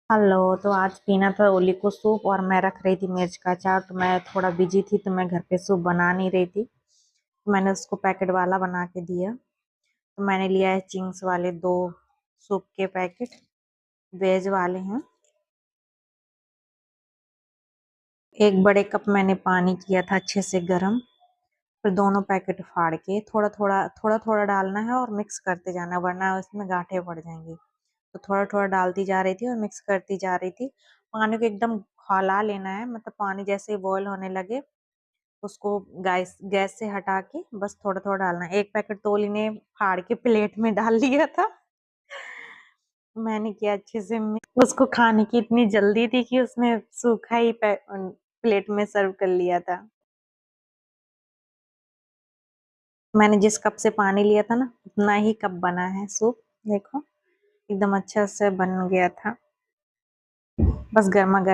Hello. तो आज पीना था ओली को सूप और मैं रख रही थी मिर्च का अचार। तो मैं थोड़ा बिजी थी तो मैं घर पे सूप बना नहीं रही थी। तो मैंने उसको पैकेट वाला बना के दिया। तो मैंने लिया है चिंग्स वाले दो सूप के पैकेट, वेज वाले हैं। एक बड़े कप मैंने पानी किया था अच्छे से गर्म। फिर दोनों पैकेट फाड़ के थोड़ा थोड़ा डालना है और मिक्स करते जाना, वरना उसमें गांठें पड़ जाएंगी। तो थोड़ा थोड़ा डालती जा रही थी और मिक्स करती जा रही थी। पानी को एकदम खौला लेना है, मतलब पानी जैसे ही बॉयल होने लगे उसको गैस गैस से हटा के बस थोड़ा थोड़ा डालना है। एक पैकेट तो ओली ने फाड़ के प्लेट में डाल लिया था। मैंने किया अच्छे से उसको खाने की इतनी जल्दी थी कि उसने सूखा ही प्लेट में सर्व कर लिया था। मैंने जिस कप से पानी लिया था ना उतना ही कप बना है सूप। देखो एकदम अच्छा से बन गया था। बस गर्मा गर्म